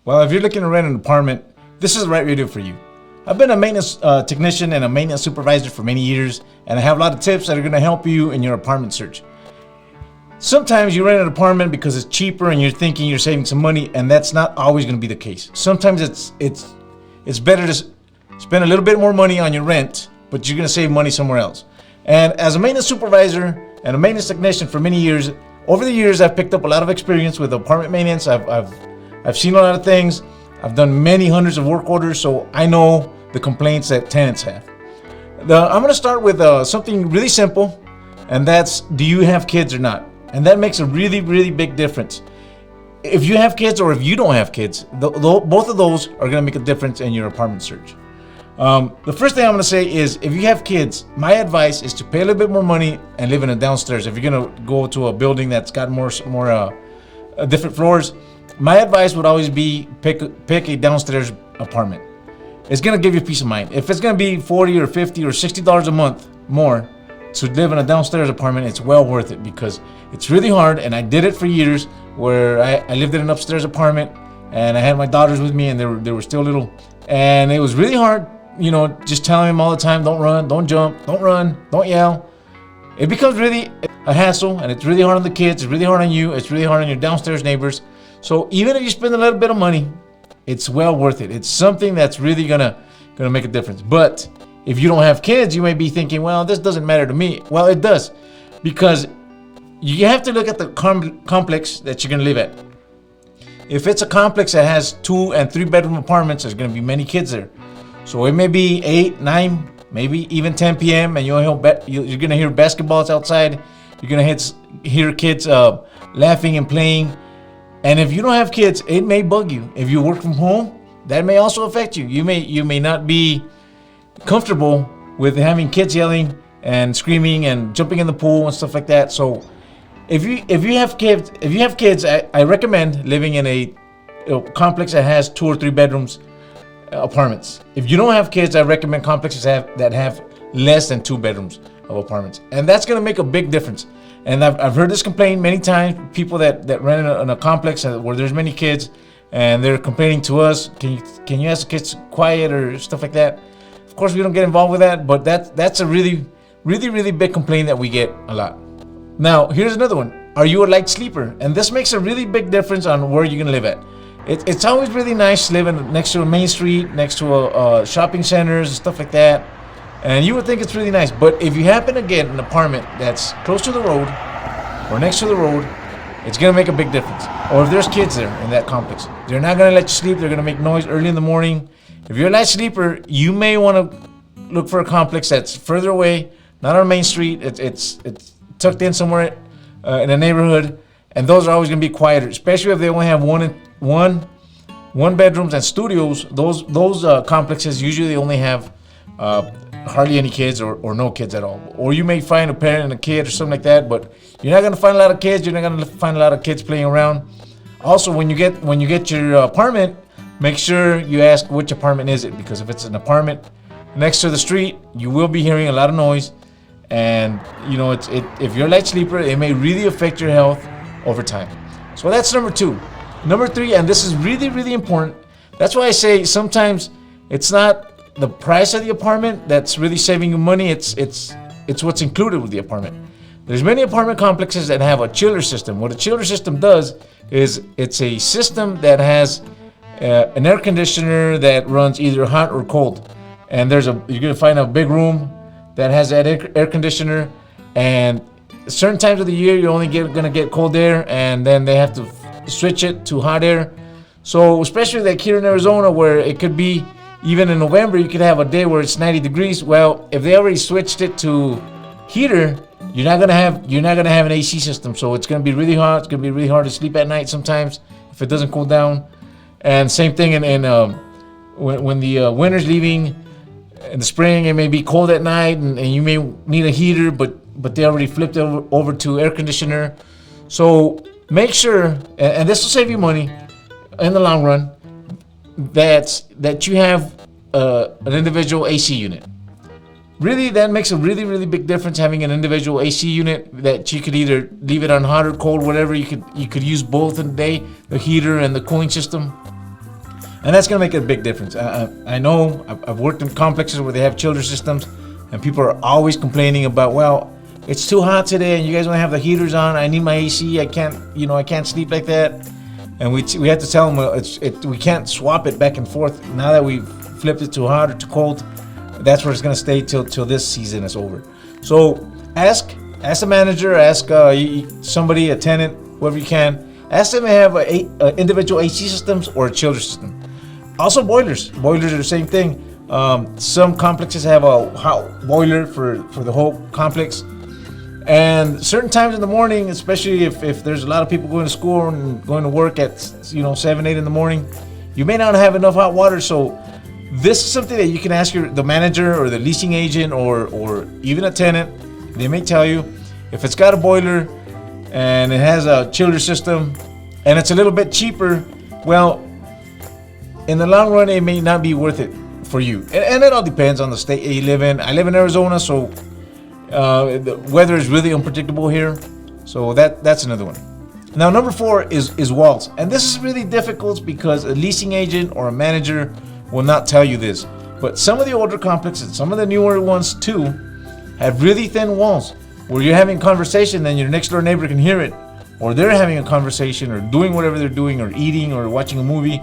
Well, if you're looking to rent an apartment, this is the right video for you. I've been a maintenance technician and a maintenance supervisor for many years, and I have a lot of tips that are going to help you in your apartment search. Sometimes you rent an apartment because it's cheaper and you're thinking you're saving some money, and that's not always going to be the case. Sometimes it's better to spend a little bit more money on your rent, but you're going to save money somewhere else. And as a maintenance supervisor and a maintenance technician for many years, over the years I've picked up a lot of experience with apartment maintenance. I've seen a lot of things. I've done many hundreds of work orders, so I know the complaints that tenants have. I'm going to start with something really simple, and that's, do you have kids or not? And that makes a really, really big difference. If you have kids or if you don't have kids, both of those are going to make a difference in your apartment search. The first thing I'm going to say is, if you have kids, my advice is to pay a little bit more money and live in a downstairs. If you're going to go to a building that's got more different floors, my advice would always be pick a downstairs apartment. It's going to give you peace of mind. If it's going to be $40 or $50 or $60 a month more to live in a downstairs apartment, it's well worth it, because it's really hard, and I did it for years, where I lived in an upstairs apartment and I had my daughters with me, and they were still little, and it was really hard, just telling them all the time, don't run, don't jump, don't run, don't yell. It becomes really a hassle, and it's really hard on the kids, it's really hard on you, it's really hard on your downstairs neighbors. So even if you spend a little bit of money, it's well worth it. It's something that's really gonna make a difference. But if you don't have kids, you may be thinking, well, this doesn't matter to me. Well, it does, because you have to look at the complex that you're gonna live at. If it's a complex that has 2 and 3 bedroom apartments, there's gonna be many kids there. So it may be 8, 9, maybe even 10 p.m. and you're gonna hear basketballs outside. You're gonna hear kids laughing and playing. And if you don't have kids, it may bug you. If you work from home, that may also affect you. You may not be comfortable with having kids yelling and screaming and jumping in the pool and stuff like that. So if you have kids, I recommend living in a complex that has 2 or 3 bedrooms apartments. If you don't have kids, I recommend complexes that have less than 2 bedrooms of apartments, and that's going to make a big difference. And I've heard this complaint many times. People that rent in a complex where there's many kids, and they're complaining to us, can you ask the kids quiet or stuff like that? Of course, we don't get involved with that, but that's a really, really, really big complaint that we get a lot. Now, here's another one. Are you a light sleeper? And this makes a really big difference on where you're gonna live at. It's always really nice living next to a main street, next to shopping centers and stuff like that. And you would think it's really nice, but if you happen to get an apartment that's close to the road or next to the road, it's gonna make a big difference. Or if there's kids there in that complex, they're not gonna let you sleep. They're gonna make noise early in the morning. If you're a light sleeper, you may want to look for a complex that's further away, not on Main Street. It's tucked in somewhere in a neighborhood, and those are always gonna be quieter, especially if they only have one bedrooms and studios. Those complexes usually only have hardly any kids or no kids at all. Or you may find a parent and a kid or something like that, but you're not gonna find a lot of kids. You're not gonna find a lot of kids playing around. Also, when you get your apartment, make sure you ask which apartment is it, because if it's an apartment next to the street, you will be hearing a lot of noise, and if you're a light sleeper, it may really affect your health over time. So that's number 2. Number 3, and this is really, really important. That's why I say sometimes it's not the price of the apartment that's really saving you money. It's what's included with the apartment. There's many apartment complexes that have a chiller system. What a chiller system does is it's a system that has an air conditioner that runs either hot or cold. And you're gonna find a big room that has that air conditioner, and certain times of the year you're only gonna get cold air, and then they have to switch it to hot air. So especially like here in Arizona, where it could be even in November, you could have a day where it's 90 degrees. Well, if they already switched it to heater, you're not gonna have an AC system, so it's gonna be really hot. It's gonna be really hard to sleep at night sometimes if it doesn't cool down. And same thing when the winter's leaving in the spring, it may be cold at night, and you may need a heater, but they already flipped it over to air conditioner. So make sure, and this will save you money in the long run, that you have an individual AC unit. Really, that makes a really, really big difference, having an individual AC unit that you could either leave it on hot or cold, whatever. You could use both in the day, the heater and the cooling system. And that's going to make a big difference. I know I've worked in complexes where they have chiller systems, and people are always complaining about, well, it's too hot today, and you guys don't have the heaters on. I need my AC. I can't sleep like that. And we have to tell them, well, we can't swap it back and forth. Now that we've flipped it too hot or too cold, that's where it's going to stay till this season is over. So ask the manager, ask somebody, a tenant, whoever you can. Ask them to have individual AC systems or a chiller system. Also boilers. Boilers are the same thing. Some complexes have a hot boiler for the whole complex. And certain times in the morning, especially if there's a lot of people going to school and going to work at 7, 8 in the morning, you may not have enough hot water. So this is something that you can ask the manager or the leasing agent or even a tenant. They may tell you if it's got a boiler and it has a chiller system and it's a little bit cheaper. Well, in the long run, it may not be worth it for you. And it all depends on the state you live in. I live in Arizona, so the weather is really unpredictable here. So that's another one. Now, number 4 is walls. And this is really difficult because a leasing agent or a manager will not tell you this. But some of the older complexes, some of the newer ones too, have really thin walls where you're having a conversation and your next door neighbor can hear it. Or they're having a conversation or doing whatever they're doing or eating or watching a movie,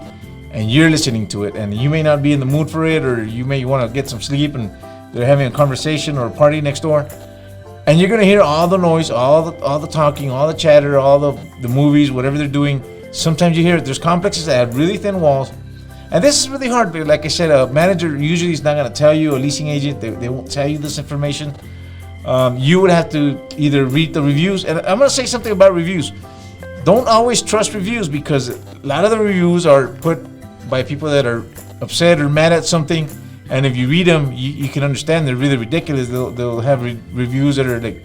and you're listening to it, and you may not be in the mood for it, or you may want to get some sleep and they're having a conversation or a party next door, and you're going to hear all the noise, all the talking, all the chatter, all the movies, whatever they're doing. Sometimes you hear it. There's complexes that have really thin walls, and this is really hard. But like I said, a manager usually is not going to tell you. A leasing agent, they won't tell you this information. You would have to either read the reviews, and I'm going to say something about reviews. Don't always trust reviews, because a lot of the reviews are put by people that are upset or mad at something, and if you read them, you can understand they're really ridiculous. They'll have reviews that are like,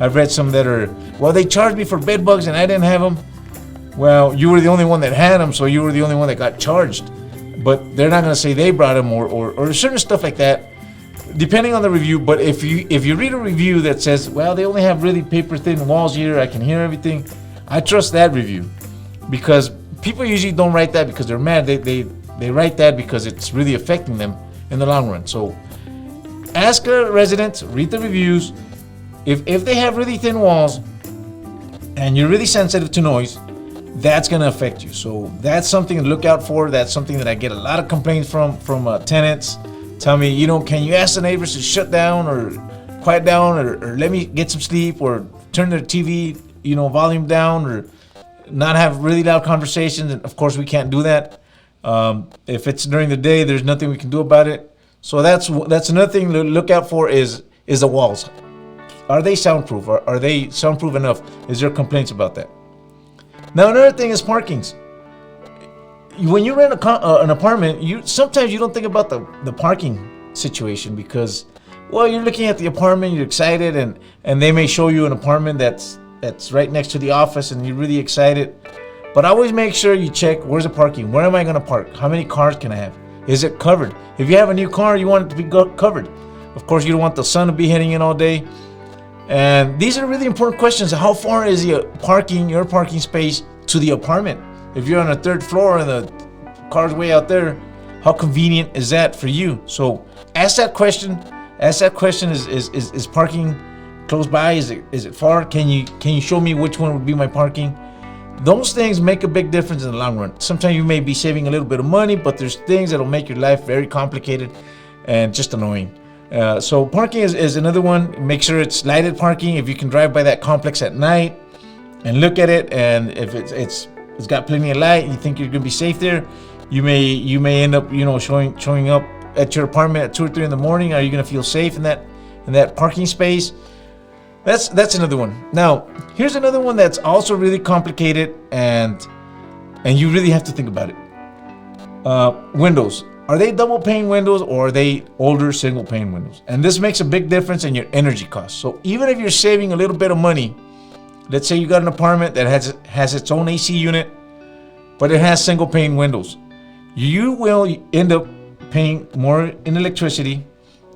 I've read some that are, well, they charged me for bed bugs and I didn't have them. Well, you were the only one that had them, so you were the only one that got charged. But they're not going to say they brought them or certain stuff like that, depending on the review. But if you read a review that says, well, they only have really paper thin walls here, I can hear everything, I trust that review, because people usually don't write that because they're mad. They write that because it's really affecting them in the long run. So ask a resident, read the reviews. If they have really thin walls and you're really sensitive to noise, that's going to affect you. So that's something to look out for. That's something that I get a lot of complaints from tenants. Tell me, can you ask the neighbors to shut down or quiet down or let me get some sleep, or turn their TV, volume down, or not have really loud conversations. And of course we can't do that. If it's during the day, there's nothing we can do about it. So that's another thing to look out for is the walls. Are they soundproof? Are they soundproof enough? Is there complaints about that? Now, another thing is parkings. When you rent an apartment, sometimes you don't think about the parking situation, because, well, you're looking at the apartment, you're excited, and they may show you an apartment that's right next to the office, and you're really excited. But always make sure you check, where's the parking? Where am I going to park? How many cars can I have? Is it covered? If you have a new car, you want it to be covered. Of course, you don't want the sun to be hitting in all day. And these are really important questions. How far is your parking space to the apartment? If you're on the 3rd floor and the car's way out there, how convenient is that for you? So ask that question. Ask that question, is parking close by? Is it far? Can you show me which one would be my parking? Those things make a big difference in the long run. Sometimes you may be saving a little bit of money, but there's things that'll make your life very complicated and just annoying. So parking is another one. Make sure it's lighted parking. If you can drive by that complex at night and look at it, and if it's got plenty of light, you think you're gonna be safe there, you may end up showing up at your apartment at 2 or 3 in the morning. Are you gonna feel safe in that parking space? That's another one. Now, here's another one that's also really complicated, and you really have to think about it. Windows. Are they double pane windows, or are they older single pane windows? And this makes a big difference in your energy costs. So even if you're saving a little bit of money, let's say you got an apartment that has its own AC unit, but it has single pane windows, you will end up paying more in electricity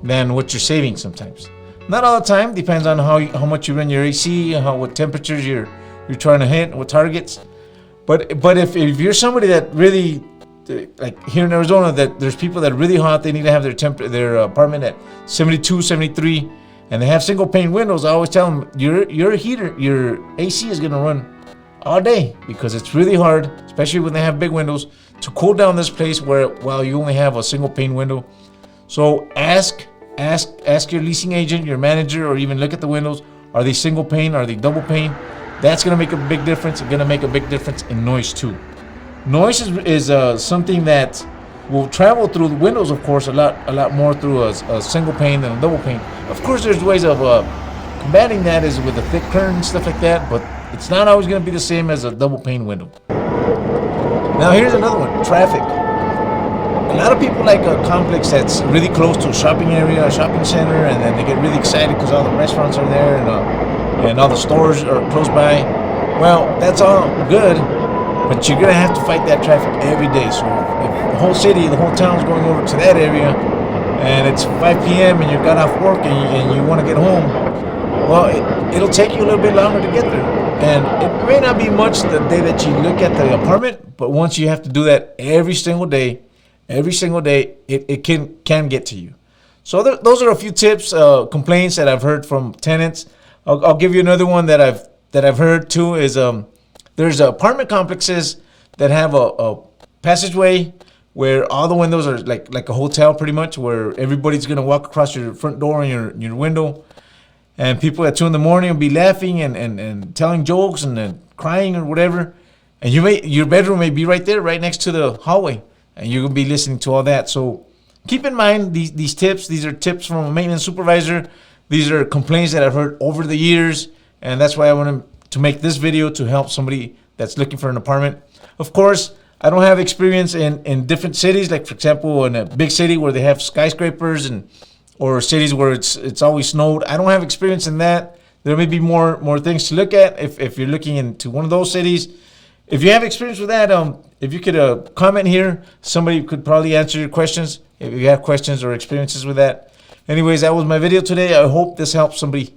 than what you're saving sometimes. Not all the time, depends on how much you run your AC, what temperatures you're trying to hit, what targets. But if you're somebody that really like here in Arizona, that there's people that are really hot. They need to have their apartment at 72, 73, and they have single pane windows. I always tell them your heater, your AC is gonna run all day because it's really hard, especially when they have big windows, to cool down this place while you only have a single pane window. So ask your leasing agent, your manager, or even look at the windows. Are they single pane? Are they double pane? That's gonna make a big difference. It's gonna make a big difference in noise too. Noise is something that will travel through the windows, of course, a lot more through a single pane than a double pane. Of course, there's ways of combating that, is with a thick curtain, stuff like that, but it's not always going to be the same as a double pane window. Now here's another one, traffic. A lot of people like a complex that's really close to a shopping area, a shopping center, and then they get really excited because all the restaurants are there and all the stores are close by. Well, that's all good, but you're going to have to fight that traffic every day. So if the whole city, the whole town is going over to that area, and it's 5 p.m. and you got off work and you want to get home, well, it'll take you a little bit longer to get there. And it may not be much the day that you look at the apartment, but once you have to do that every single day, it can get to you. So those are a few tips, complaints that I've heard from tenants. I'll give you another one that I've heard too. Is there's apartment complexes that have a passageway where all the windows are like a hotel, pretty much, where everybody's gonna walk across your front door and your window, and people at 2 a.m. will be laughing and telling jokes and then crying or whatever, and your bedroom may be right there, right next to the hallway, and you're gonna be listening to all that. So keep in mind these tips. These are tips from a maintenance supervisor. These are complaints that I've heard over the years, and that's why I wanted to make this video, to help somebody that's looking for an apartment. Of course, I don't have experience in different cities, like for example in a big city where they have skyscrapers or cities where it's always snowed. I don't have experience in that. There may be more things to look at if you're looking into one of those cities. If you have experience with that, if you could comment here, somebody could probably answer your questions if you have questions or experiences with that. Anyways, that was my video today. I hope this helps somebody.